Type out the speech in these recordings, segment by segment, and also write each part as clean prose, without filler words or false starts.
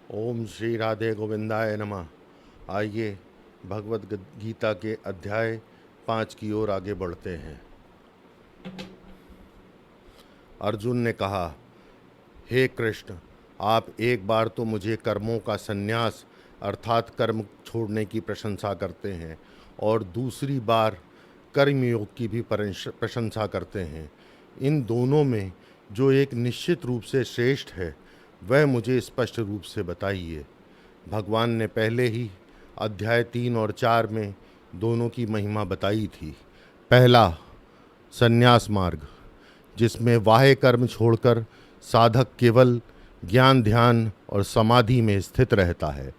ओम श्री राधे गोविंदाय नमः। आइए भगवद गीता के अध्याय 5 की ओर आगे बढ़ते हैं। अर्जुन ने कहा, हे कृष्ण, आप एक बार तो मुझे कर्मों का संन्यास अर्थात कर्म छोड़ने की प्रशंसा करते हैं और दूसरी बार कर्मयोग की भी प्रशंसा करते हैं। इन दोनों में जो एक निश्चित रूप से श्रेष्ठ है वह मुझे स्पष्ट रूप से बताइए। भगवान ने पहले ही अध्याय 3 और 4 में दोनों की महिमा बताई थी। पहला, संन्यास मार्ग, जिसमें बाह्य कर्म छोड़कर साधक केवल ज्ञान, ध्यान और समाधि में स्थित रहता है।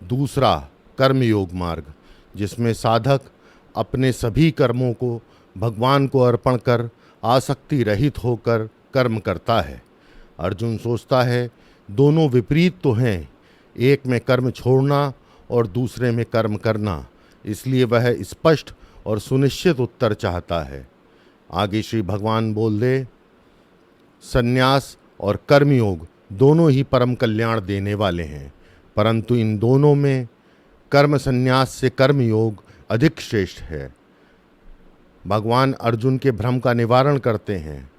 दूसरा, कर्मयोग मार्ग, जिसमें साधक अपने सभी कर्मों को भगवान को अर्पण कर आसक्ति रहित होकर कर्म करता है। अर्जुन सोचता है दोनों विपरीत तो हैं, एक में कर्म छोड़ना और दूसरे में कर्म करना, इसलिए वह स्पष्ट और सुनिश्चित उत्तर चाहता है। आगे श्री भगवान बोल दे, संन्यास और कर्मयोग दोनों ही परम कल्याण देने वाले हैं, परंतु इन दोनों में कर्म संन्यास से कर्मयोग अधिक श्रेष्ठ है। भगवान अर्जुन के भ्रम का निवारण करते हैं।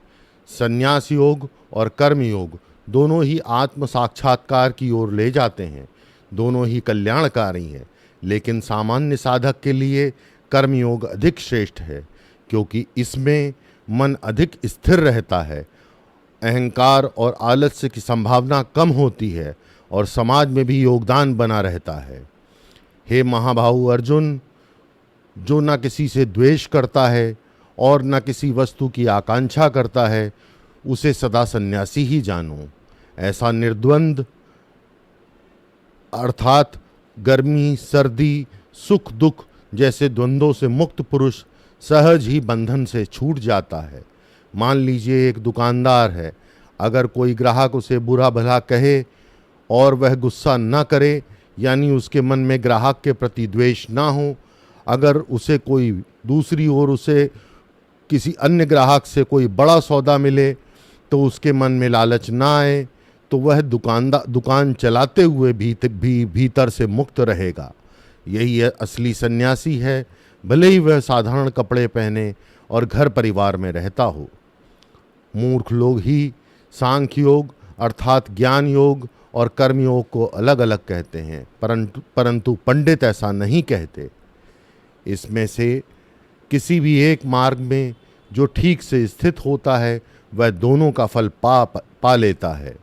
संन्यास योग और कर्म योग दोनों ही आत्म साक्षात्कार की ओर ले जाते हैं, दोनों ही कल्याणकारी हैं, लेकिन सामान्य साधक के लिए कर्म योग अधिक श्रेष्ठ है, क्योंकि इसमें मन अधिक स्थिर रहता है, अहंकार और आलस्य की संभावना कम होती है और समाज में भी योगदान बना रहता है। हे महाबाहु अर्जुन, जो न किसी से द्वेष करता है और न किसी वस्तु की आकांक्षा करता है, उसे सदा सन्यासी ही जानो। ऐसा निर्द्वंद अर्थात गर्मी, सर्दी, सुख दुख जैसे द्वंद्वों से मुक्त पुरुष सहज ही बंधन से छूट जाता है। मान लीजिए एक दुकानदार है, अगर कोई ग्राहक उसे बुरा भला कहे और वह गुस्सा न करे, यानी उसके मन में ग्राहक के प्रति द्वेष ना हो, अगर उसे कोई दूसरी ओर उसे किसी अन्य ग्राहक से कोई बड़ा सौदा मिले तो उसके मन में लालच ना आए, तो वह दुकान चलाते हुए भी भीतर से मुक्त रहेगा। यही असली सन्यासी है, भले ही वह साधारण कपड़े पहने और घर परिवार में रहता हो। मूर्ख लोग ही सांख्य योग अर्थात ज्ञान योग और कर्म योग को अलग अलग कहते हैं, परंतु पंडित ऐसा नहीं कहते। इसमें से किसी भी एक मार्ग में जो ठीक से स्थित होता है वह दोनों का फल पा लेता है।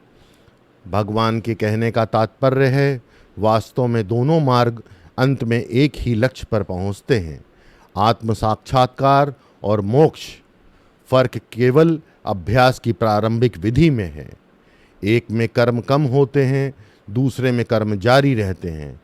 भगवान के कहने का तात्पर्य है, वास्तव में दोनों मार्ग अंत में एक ही लक्ष्य पर पहुंचते हैं, आत्म साक्षात्कार और मोक्ष। फर्क केवल अभ्यास की प्रारंभिक विधि में है। एक में कर्म कम होते हैं, दूसरे में कर्म जारी रहते हैं।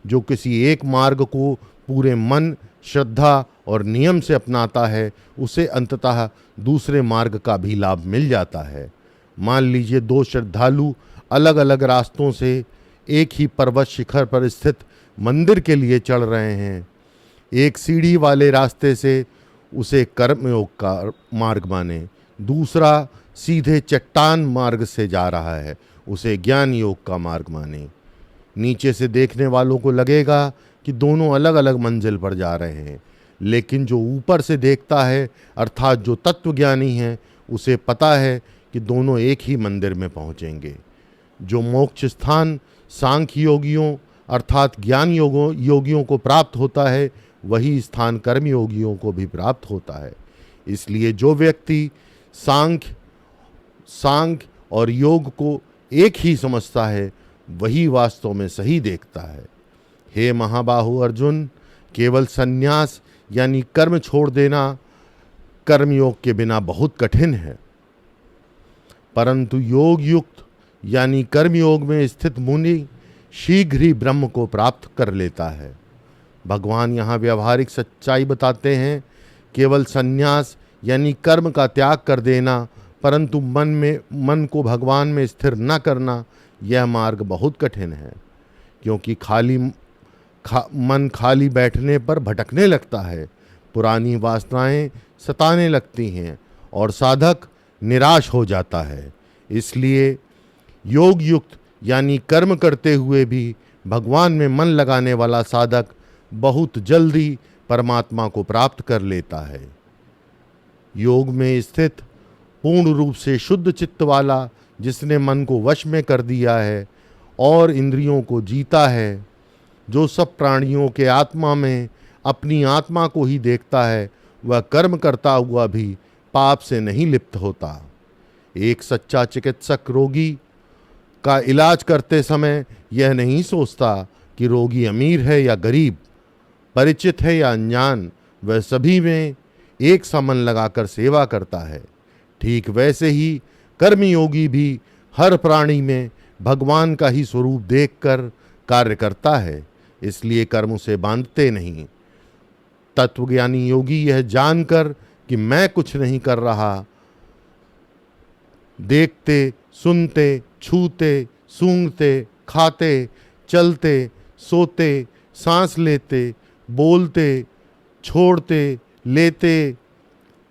जो किसी एक मार्ग को पूरे मन, श्रद्धा और नियम से अपनाता है, उसे अंततः दूसरे मार्ग का भी लाभ मिल जाता है। मान लीजिए दो श्रद्धालु अलग अलग रास्तों से एक ही पर्वत शिखर पर स्थित मंदिर के लिए चढ़ रहे हैं। एक सीढ़ी वाले रास्ते से उसे कर्मयोग का मार्ग माने, दूसरा सीधे चट्टान मार्ग से जा रहा है, उसे ज्ञान योग का मार्ग माने। नीचे से देखने वालों को लगेगा कि दोनों अलग अलग मंजिल पर जा रहे हैं, लेकिन जो ऊपर से देखता है अर्थात जो तत्वज्ञानी है, उसे पता है कि दोनों एक ही मंदिर में पहुंचेंगे। जो मोक्ष स्थान सांख्य योगियों अर्थात ज्ञान योगियों को प्राप्त होता है, वही स्थान कर्म योगियों को भी प्राप्त होता है। इसलिए जो व्यक्ति सांख्य और योग को एक ही समझता है, वही वास्तव में सही देखता है। हे महाबाहु अर्जुन, केवल संन्यास यानी कर्म छोड़ देना कर्मयोग के बिना बहुत कठिन है, परंतु योग युक्त यानी कर्मयोग में स्थित मुनि शीघ्र ही ब्रह्म को प्राप्त कर लेता है। भगवान यहाँ व्यवहारिक सच्चाई बताते हैं। केवल संन्यास यानी कर्म का त्याग कर देना, परंतु मन को भगवान में स्थिर न करना, यह मार्ग बहुत कठिन है, क्योंकि मन खाली बैठने पर भटकने लगता है, पुरानी वासनाएं सताने लगती हैं और साधक निराश हो जाता है। इसलिए योग युक्त यानी कर्म करते हुए भी भगवान में मन लगाने वाला साधक बहुत जल्दी परमात्मा को प्राप्त कर लेता है। योग में स्थित पूर्ण रूप से शुद्ध चित्त वाला, जिसने मन को वश में कर दिया है और इंद्रियों को जीता है, जो सब प्राणियों के आत्मा में अपनी आत्मा को ही देखता है, वह कर्म करता हुआ भी पाप से नहीं लिप्त होता। एक सच्चा चिकित्सक रोगी का इलाज करते समय यह नहीं सोचता कि रोगी अमीर है या गरीब, परिचित है या अनजान, वह सभी में एक सा मन लगाकर सेवा करता है। ठीक वैसे ही कर्मयोगी भी हर प्राणी में भगवान का ही स्वरूप देखकर कार्य करता है, इसलिए कर्म उसे बांधते नहीं। तत्वज्ञानी योगी यह जानकर कि मैं कुछ नहीं कर रहा, देखते, सुनते, छूते, सूंघते, खाते, चलते, सोते, सांस लेते, बोलते, छोड़ते, लेते,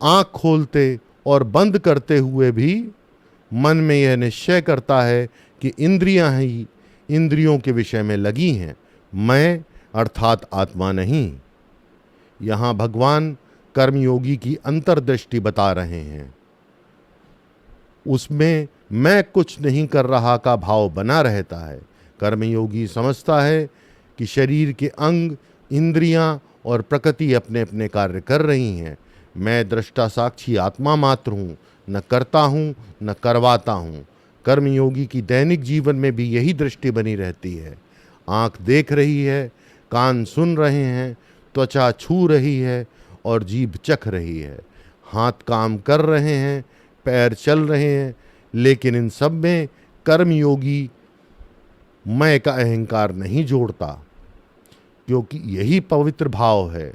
आँख खोलते और बंद करते हुए भी मन में यह निश्चय करता है कि इंद्रियां ही इंद्रियों के विषय में लगी हैं, मैं अर्थात आत्मा नहीं। यहाँ भगवान कर्मयोगी की अंतर्दृष्टि बता रहे हैं। उसमें मैं कुछ नहीं कर रहा का भाव बना रहता है। कर्मयोगी समझता है कि शरीर के अंग, इंद्रियां और प्रकृति अपने अपने कार्य कर रही हैं। मैं दृष्टा साक्षी आत्मा मात्र हूँ, न करता हूँ न करवाता हूँ। कर्मयोगी की दैनिक जीवन में भी यही दृष्टि बनी रहती है। आँख देख रही है, कान सुन रहे हैं, त्वचा छू रही है और जीभ चख रही है, हाथ काम कर रहे हैं, पैर चल रहे हैं, लेकिन इन सब में कर्मयोगी मैं का अहंकार नहीं जोड़ता, क्योंकि यही पवित्र भाव है।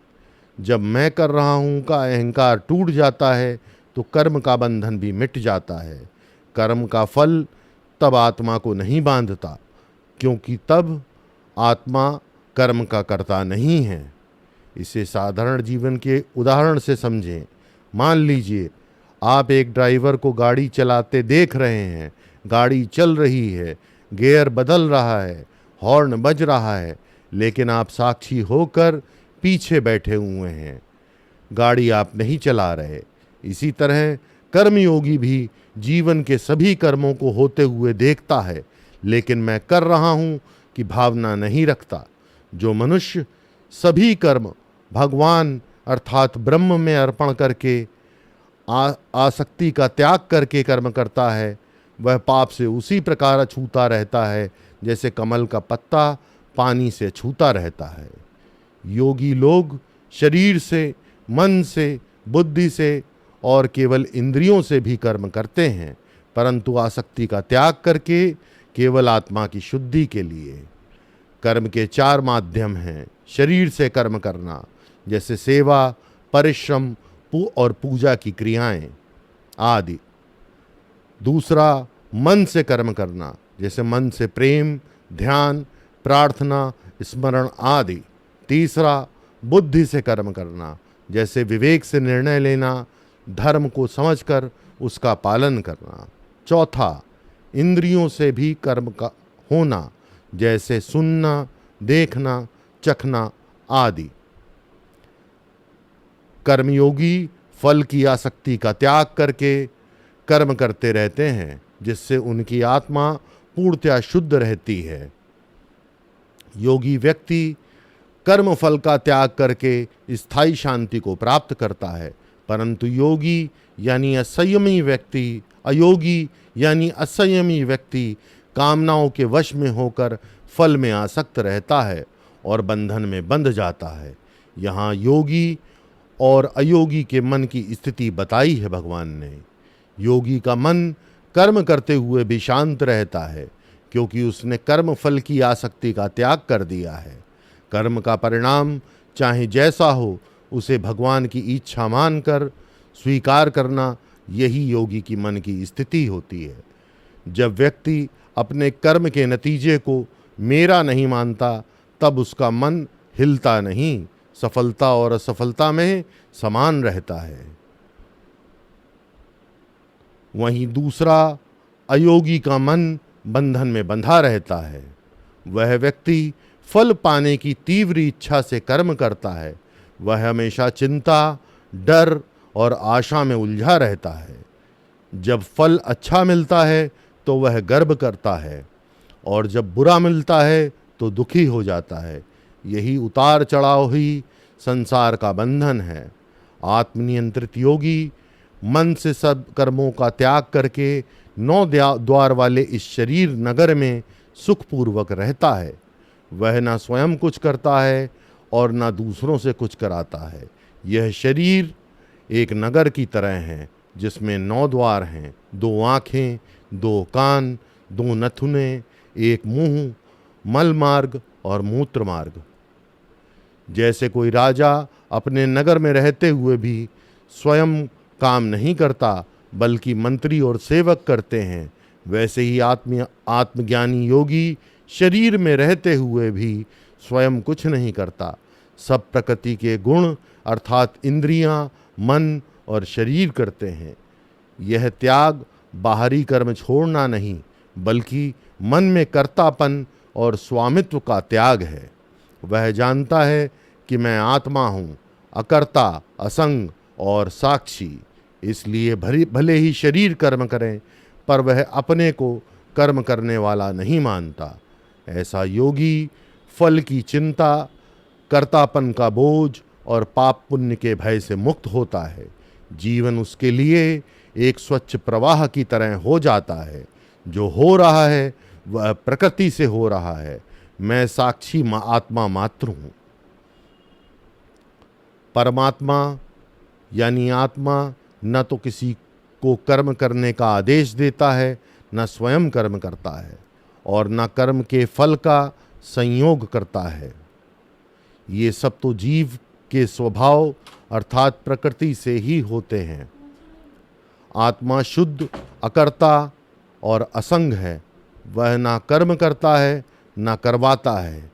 जब मैं कर रहा हूँ का अहंकार टूट जाता है तो कर्म का बंधन भी मिट जाता है। कर्म का फल तब आत्मा को नहीं बांधता, क्योंकि तब आत्मा कर्म का कर्ता नहीं है। इसे साधारण जीवन के उदाहरण से समझें। मान लीजिए आप एक ड्राइवर को गाड़ी चलाते देख रहे हैं, गाड़ी चल रही है, गियर बदल रहा है, हॉर्न बज रहा है, लेकिन आप साक्षी होकर पीछे बैठे हुए हैं, गाड़ी आप नहीं चला रहे। इसी तरह कर्मयोगी भी जीवन के सभी कर्मों को होते हुए देखता है, लेकिन मैं कर रहा हूँ की भावना नहीं रखता। जो मनुष्य सभी कर्म भगवान अर्थात ब्रह्म में अर्पण करके आसक्ति का त्याग करके कर्म करता है, वह पाप से उसी प्रकार छूता रहता है जैसे कमल का पत्ता पानी से छूता रहता है। योगी लोग शरीर से, मन से, बुद्धि से और केवल इंद्रियों से भी कर्म करते हैं, परंतु आसक्ति का त्याग करके केवल आत्मा की शुद्धि के लिए। कर्म के 4 माध्यम हैं। शरीर से कर्म करना, जैसे सेवा, परिश्रम और पूजा की क्रियाएं आदि। दूसरा, मन से कर्म करना, जैसे मन से प्रेम, ध्यान, प्रार्थना, स्मरण आदि। तीसरा, बुद्धि से कर्म करना, जैसे विवेक से निर्णय लेना, धर्म को समझकर उसका पालन करना। चौथा, इंद्रियों से भी कर्म का होना, जैसे सुनना, देखना, चखना आदि। कर्मयोगी फल की आसक्ति का त्याग करके कर्म करते रहते हैं, जिससे उनकी आत्मा पूर्णतया शुद्ध रहती है। योगी व्यक्ति कर्म फल का त्याग करके स्थायी शांति को प्राप्त करता है, परंतु योगी यानी असंयमी व्यक्ति, अयोगी यानी असंयमी व्यक्ति कामनाओं के वश में होकर फल में आसक्त रहता है और बंधन में बंध जाता है। यहाँ योगी और अयोगी के मन की स्थिति बताई है भगवान ने। योगी का मन कर्म करते हुए भी शांत रहता है, क्योंकि उसने कर्म फल की आसक्ति का त्याग कर दिया है। कर्म का परिणाम चाहे जैसा हो, उसे भगवान की इच्छा मानकर स्वीकार करना, यही योगी की मन की स्थिति होती है। जब व्यक्ति अपने कर्म के नतीजे को मेरा नहीं मानता, तब उसका मन हिलता नहीं, सफलता और असफलता में समान रहता है। वहीं दूसरा, अयोगी का मन बंधन में बंधा रहता है। वह व्यक्ति फल पाने की तीव्र इच्छा से कर्म करता है। वह हमेशा चिंता, डर और आशा में उलझा रहता है। जब फल अच्छा मिलता है तो वह गर्व करता है, और जब बुरा मिलता है तो दुखी हो जाता है। यही उतार चढ़ाव ही संसार का बंधन है। आत्मनियंत्रित योगी मन से सब कर्मों का त्याग करके 9 द्वार वाले इस शरीर नगर में सुखपूर्वक रहता है। वह ना स्वयं कुछ करता है और ना दूसरों से कुछ कराता है। यह शरीर एक नगर की तरह है जिसमें 9 द्वार हैं, 2 आँखें, 2 कान, 2 नथुने, 1 मुंह, मल मार्ग और मूत्र मार्ग। जैसे कोई राजा अपने नगर में रहते हुए भी स्वयं काम नहीं करता बल्कि मंत्री और सेवक करते हैं, वैसे ही आत्मज्ञानी योगी शरीर में रहते हुए भी स्वयं कुछ नहीं करता। सब प्रकृति के गुण अर्थात इंद्रियां, मन और शरीर करते हैं। यह त्याग बाहरी कर्म छोड़ना नहीं बल्कि मन में कर्तापन और स्वामित्व का त्याग है। वह जानता है कि मैं आत्मा हूँ, अकर्ता, असंग और साक्षी। इसलिए भले ही शरीर कर्म करें पर वह अपने को कर्म करने वाला नहीं मानता। ऐसा योगी फल की चिंता, कर्तापन का बोझ और पाप पुण्य के भय से मुक्त होता है। जीवन उसके लिए एक स्वच्छ प्रवाह की तरह हो जाता है। जो हो रहा है वह प्रकृति से हो रहा है। मैं साक्षी आत्मा मात्र हूँ। परमात्मा यानी आत्मा न तो किसी को कर्म करने का आदेश देता है, न स्वयं कर्म करता है और न कर्म के फल का संयोग करता है। ये सब तो जीव के स्वभाव अर्थात प्रकृति से ही होते हैं। आत्मा शुद्ध, अकर्ता और असंग है। वह ना कर्म करता है ना करवाता है।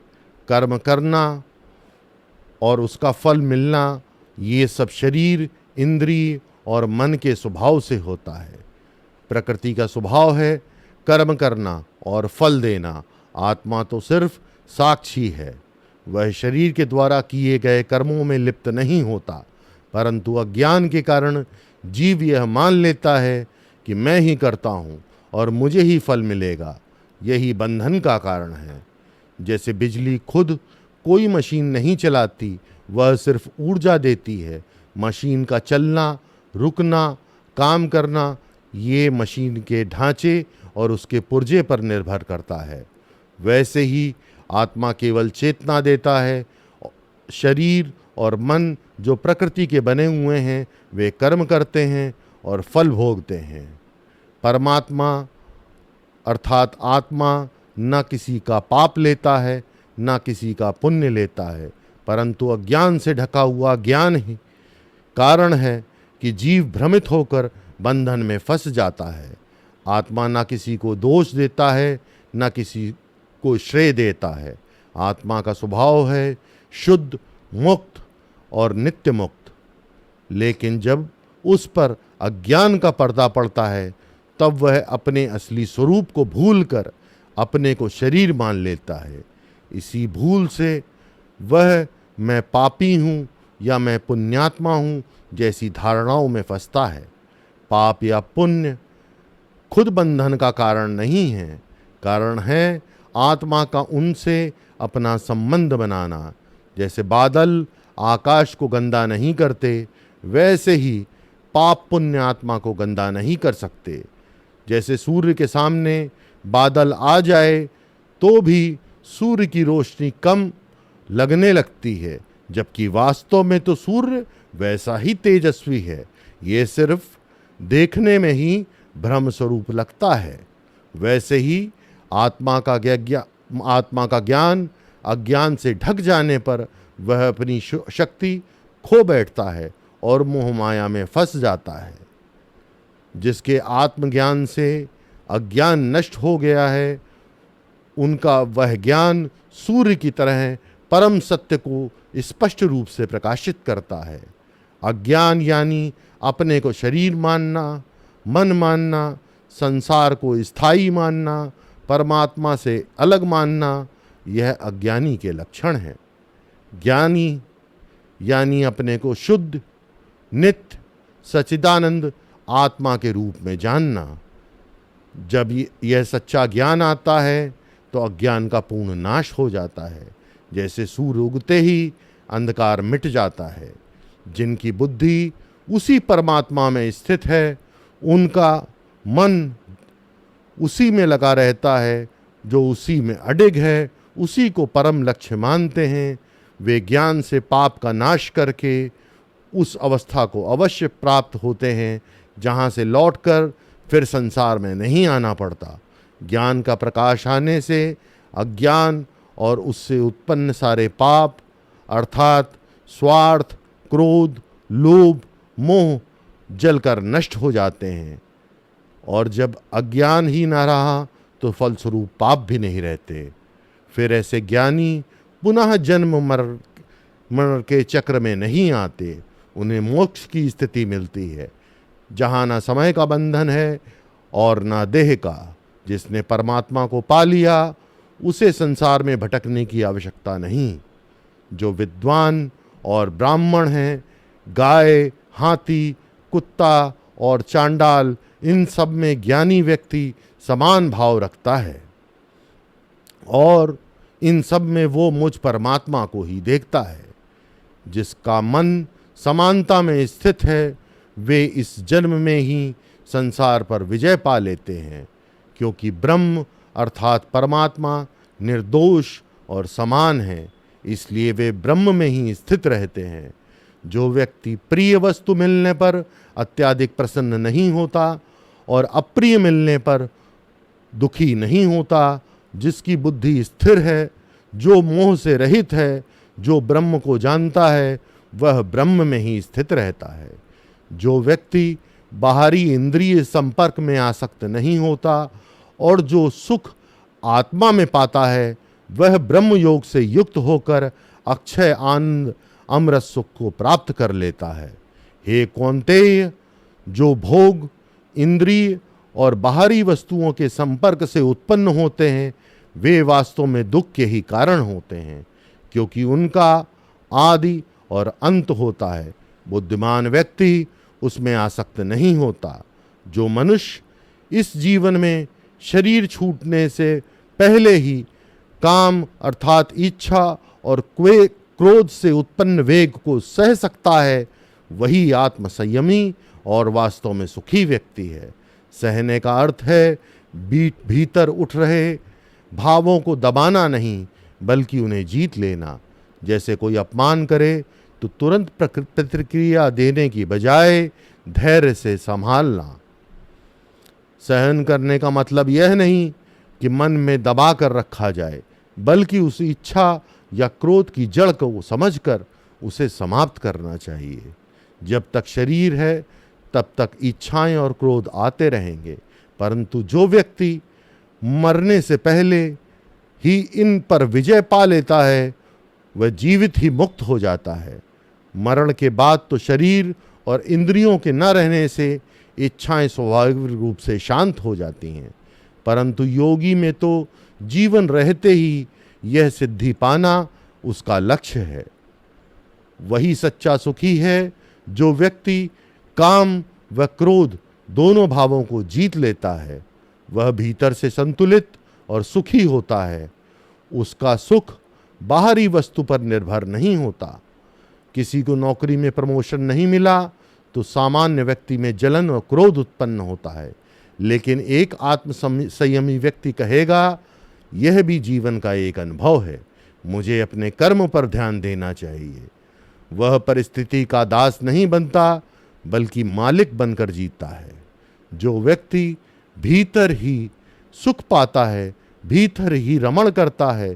कर्म करना और उसका फल मिलना ये सब शरीर, इंद्रिय और मन के स्वभाव से होता है। प्रकृति का स्वभाव है कर्म करना और फल देना। आत्मा तो सिर्फ साक्षी है। वह शरीर के द्वारा किए गए कर्मों में लिप्त नहीं होता, परंतु अज्ञान के कारण जीव यह मान लेता है कि मैं ही करता हूँ और मुझे ही फल मिलेगा। यही बंधन का कारण है। जैसे बिजली खुद कोई मशीन नहीं चलाती, वह सिर्फ ऊर्जा देती है। मशीन का चलना, रुकना, काम करना ये मशीन के ढांचे और उसके पुर्जे पर निर्भर करता है। वैसे ही आत्मा केवल चेतना देता है। शरीर और मन जो प्रकृति के बने हुए हैं वे कर्म करते हैं और फल भोगते हैं। परमात्मा अर्थात आत्मा न किसी का पाप लेता है न किसी का पुण्य लेता है, परंतु अज्ञान से ढका हुआ ज्ञान ही कारण है कि जीव भ्रमित होकर बंधन में फंस जाता है। आत्मा न किसी को दोष देता है न किसी को श्रेय देता है। आत्मा का स्वभाव है शुद्ध, मुक्त और नित्य मुक्त। लेकिन जब उस पर अज्ञान का पर्दा पड़ता है तब वह अपने असली स्वरूप को भूलकर अपने को शरीर मान लेता है। इसी भूल से वह मैं पापी हूँ या मैं पुण्यात्मा हूँ जैसी धारणाओं में फंसता है। पाप या पुण्य खुद बंधन का कारण नहीं है, कारण है आत्मा का उनसे अपना संबंध बनाना। जैसे बादल आकाश को गंदा नहीं करते, वैसे ही पाप पुण्य आत्मा को गंदा नहीं कर सकते। जैसे सूर्य के सामने बादल आ जाए तो भी सूर्य की रोशनी कम लगने लगती है, जबकि वास्तव में तो सूर्य वैसा ही तेजस्वी है। ये सिर्फ देखने में ही ब्रह्म स्वरूप लगता है। वैसे ही आत्मा का ज्ञान अज्ञान से ढक जाने पर वह अपनी शक्ति खो बैठता है और मोह माया में फंस जाता है। जिसके आत्मज्ञान से अज्ञान नष्ट हो गया है, उनका वह ज्ञान सूर्य की तरह परम सत्य को स्पष्ट रूप से प्रकाशित करता है। अज्ञान यानी अपने को शरीर मानना, मन मानना, संसार को स्थायी मानना, परमात्मा से अलग मानना, यह अज्ञानी के लक्षण है। ज्ञानी यानी अपने को शुद्ध, नित्य, सच्चिदानंद आत्मा के रूप में जानना। जब यह सच्चा ज्ञान आता है तो अज्ञान का पूर्ण नाश हो जाता है। जैसे सूर्य उगते ही अंधकार मिट जाता है। जिनकी बुद्धि उसी परमात्मा में स्थित है, उनका मन उसी में लगा रहता है। जो उसी में अडिग है, उसी को परम लक्ष्य मानते हैं, वे ज्ञान से पाप का नाश करके उस अवस्था को अवश्य प्राप्त होते हैं जहाँ से लौटकर फिर संसार में नहीं आना पड़ता। ज्ञान का प्रकाश आने से अज्ञान और उससे उत्पन्न सारे पाप अर्थात स्वार्थ, क्रोध, लोभ, मोह जलकर नष्ट हो जाते हैं। और जब अज्ञान ही ना रहा तो फलस्वरूप पाप भी नहीं रहते। फिर ऐसे ज्ञानी पुनः जन्म मरण के चक्र में नहीं आते। उन्हें मोक्ष की स्थिति मिलती है जहाँ ना समय का बंधन है और ना देह का। जिसने परमात्मा को पा लिया उसे संसार में भटकने की आवश्यकता नहीं। जो विद्वान और ब्राह्मण हैं, गाय, हाथी, कुत्ता और चांडाल, इन सब में ज्ञानी व्यक्ति समान भाव रखता है और इन सब में वो मुझ परमात्मा को ही देखता है। जिसका मन समानता में स्थित है, वे इस जन्म में ही संसार पर विजय पा लेते हैं, क्योंकि ब्रह्म अर्थात परमात्मा निर्दोष और समान है, इसलिए वे ब्रह्म में ही स्थित रहते हैं। जो व्यक्ति प्रिय वस्तु मिलने पर अत्याधिक प्रसन्न नहीं होता और अप्रिय मिलने पर दुखी नहीं होता, जिसकी बुद्धि स्थिर है, जो मोह से रहित है, जो ब्रह्म को जानता है, वह ब्रह्म में ही स्थित रहता है। जो व्यक्ति बाहरी इंद्रिय संपर्क में आसक्त नहीं होता और जो सुख आत्मा में पाता है, वह ब्रह्म योग से युक्त होकर अक्षय आनंद अमृत सुख को प्राप्त कर लेता है। हे कौन्तेय, जो भोग, इंद्रिय और बाहरी वस्तुओं के संपर्क से उत्पन्न होते हैं, वे वास्तव में दुख के ही कारण होते हैं, क्योंकि उनका आदि और अंत होता है। बुद्धिमान व्यक्ति उसमें आसक्त नहीं होता। जो मनुष्य इस जीवन में शरीर छूटने से पहले ही काम अर्थात इच्छा और क्रोध से उत्पन्न वेग को सह सकता है, वही आत्म संयमी और वास्तव में सुखी व्यक्ति है। सहने का अर्थ है भीतर उठ रहे भावों को दबाना नहीं, बल्कि उन्हें जीत लेना। जैसे कोई अपमान करे तो तुरंत प्रतिक्रिया देने की बजाय धैर्य से संभालना। सहन करने का मतलब यह नहीं कि मन में दबा कर रखा जाए, बल्कि उस इच्छा या क्रोध की जड़ को समझकर उसे समाप्त करना चाहिए। जब तक शरीर है तब तक इच्छाएं और क्रोध आते रहेंगे, परंतु जो व्यक्ति मरने से पहले ही इन पर विजय पा लेता है, वह जीवित ही मुक्त हो जाता है। मरण के बाद तो शरीर और इंद्रियों के न रहने से इच्छाएं स्वाभाविक रूप से शांत हो जाती हैं, परंतु योगी में तो जीवन रहते ही यह सिद्धि पाना उसका लक्ष्य है। वही सच्चा सुखी है जो व्यक्ति काम व क्रोध दोनों भावों को जीत लेता है। वह भीतर से संतुलित और सुखी होता है। उसका सुख बाहरी वस्तु पर निर्भर नहीं होता। किसी को नौकरी में प्रमोशन नहीं मिला तो सामान्य व्यक्ति में जलन और क्रोध उत्पन्न होता है, लेकिन एक आत्म संयमी व्यक्ति कहेगा, यह भी जीवन का एक अनुभव है, मुझे अपने कर्म पर ध्यान देना चाहिए। वह परिस्थिति का दास नहीं बनता, बल्कि मालिक बनकर जीता है। जो व्यक्ति भीतर ही सुख पाता है, भीतर ही रमण करता है,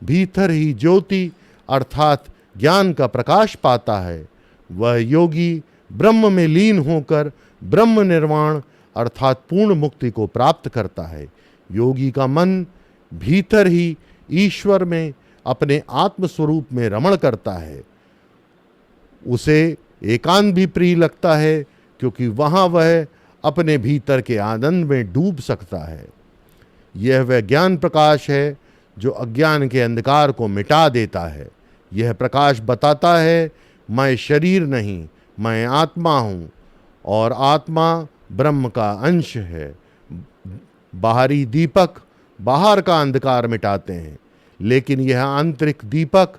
भीतर ही ज्योति अर्थात ज्ञान का प्रकाश पाता है, वह योगी ब्रह्म में लीन होकर ब्रह्म निर्वाण अर्थात पूर्ण मुक्ति को प्राप्त करता है। योगी का मन भीतर ही ईश्वर में अपने आत्म स्वरूप में रमण करता है। उसे एकांत भी प्रिय लगता है, क्योंकि वहाँ वह अपने भीतर के आनंद में डूब सकता है। यह वह ज्ञान प्रकाश है जो अज्ञान के अंधकार को मिटा देता है। यह प्रकाश बताता है मैं शरीर नहीं, मैं आत्मा हूँ और आत्मा ब्रह्म का अंश है। बाहरी दीपक बाहर का अंधकार मिटाते हैं, लेकिन यह आंतरिक दीपक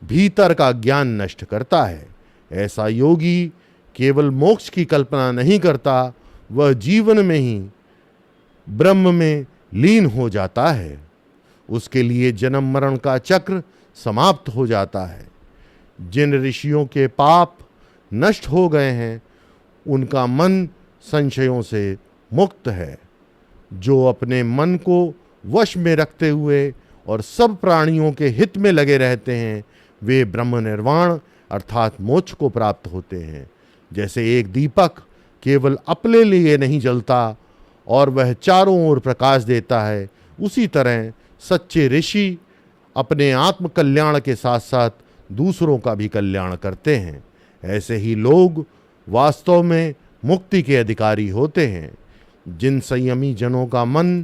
भीतर का ज्ञान नष्ट करता है। ऐसा योगी केवल मोक्ष की कल्पना नहीं करता, वह जीवन में ही ब्रह्म में लीन हो जाता है। उसके लिए जन्म मरण का चक्र समाप्त हो जाता है। जिन ऋषियों के पाप नष्ट हो गए हैं, उनका मन संशयों से मुक्त है। जो अपने मन को वश में रखते हुए और सब प्राणियों के हित में लगे रहते हैं, वे ब्रह्म निर्वाण अर्थात मोक्ष को प्राप्त होते हैं। जैसे एक दीपक केवल अपने लिए नहीं जलता और वह चारों ओर प्रकाश देता है, उसी तरह सच्चे ऋषि अपने आत्म कल्याण के साथ साथ दूसरों का भी कल्याण करते हैं। ऐसे ही लोग वास्तव में मुक्ति के अधिकारी होते हैं। जिन संयमी जनों का मन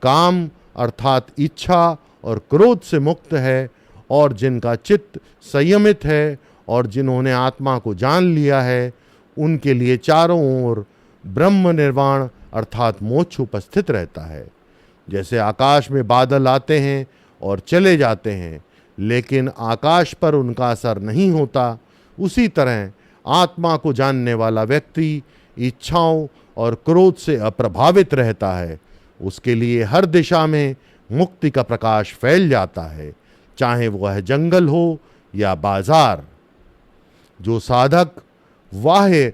काम अर्थात इच्छा और क्रोध से मुक्त है और जिनका चित्त संयमित है और जिन्होंने आत्मा को जान लिया है, उनके लिए चारों ओर ब्रह्म निर्वाण अर्थात मोक्ष उपस्थित रहता है। जैसे आकाश में बादल आते हैं और चले जाते हैं, लेकिन आकाश पर उनका असर नहीं होता, उसी तरह आत्मा को जानने वाला व्यक्ति इच्छाओं और क्रोध से अप्रभावित रहता है। उसके लिए हर दिशा में मुक्ति का प्रकाश फैल जाता है, चाहे वह जंगल हो या बाजार। जो साधक बाह्य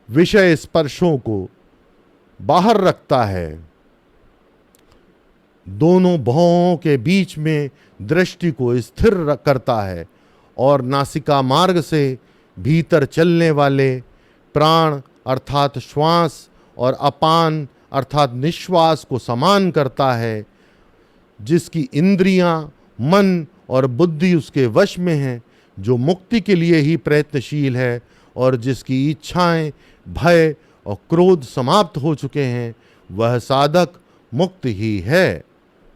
विषय स्पर्शों को बाहर रखता है, दोनों भौहों के बीच में दृष्टि को स्थिर करता है और नासिका मार्ग से भीतर चलने वाले प्राण अर्थात श्वास और अपान अर्थात निश्वास को समान करता है, जिसकी इंद्रियां, मन और बुद्धि उसके वश में है, जो मुक्ति के लिए ही प्रयत्नशील है और जिसकी इच्छाएं, भय और क्रोध समाप्त हो चुके हैं, वह साधक मुक्त ही है।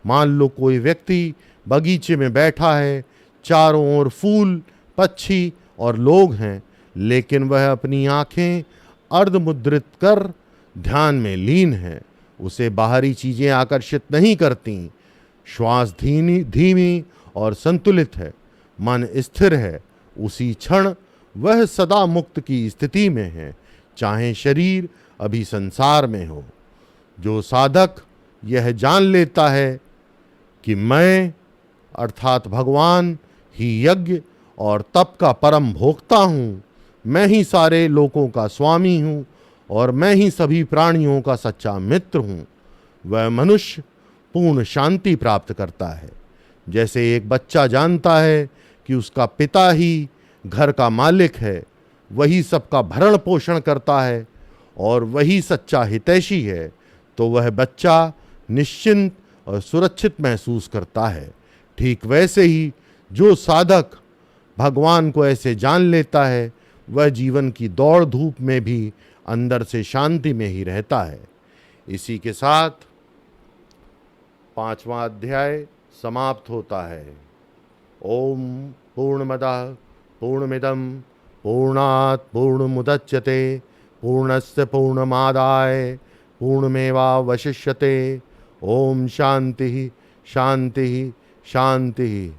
मान लो कोई व्यक्ति बगीचे में बैठा है, चारों ओर फूल, पक्षी और लोग हैं, लेकिन वह अपनी आंखें अर्धमुद्रित कर ध्यान में लीन है। उसे बाहरी चीजें आकर्षित नहीं करती। श्वास धीमी और संतुलित है, मन स्थिर है। उसी क्षण वह सदा मुक्त की स्थिति में है, चाहे शरीर अभी संसार में हो। जो साधक यह जान लेता है कि मैं अर्थात भगवान ही यज्ञ और तप का परम भोक्ता हूँ, मैं ही सारे लोकों का स्वामी हूँ और मैं ही सभी प्राणियों का सच्चा मित्र हूँ, वह मनुष्य पूर्ण शांति प्राप्त करता है। जैसे एक बच्चा जानता है कि उसका पिता ही घर का मालिक है, वही सबका भरण पोषण करता है और वही सच्चा हितैषी है, तो वह बच्चा निश्चिंत और सुरक्षित महसूस करता है। ठीक वैसे ही जो साधक भगवान को ऐसे जान लेता है, वह जीवन की दौड़ धूप में भी अंदर से शांति में ही रहता है। इसी के साथ 5वां अध्याय समाप्त होता है। ओम पूर्णमदः पूर्णमिदं पूर्णात् पूर्णमुदच्यते पूर्णस्य पूर्णमादाय पूर्णमेवावशिष्यते। ओम शांति शांति शांति।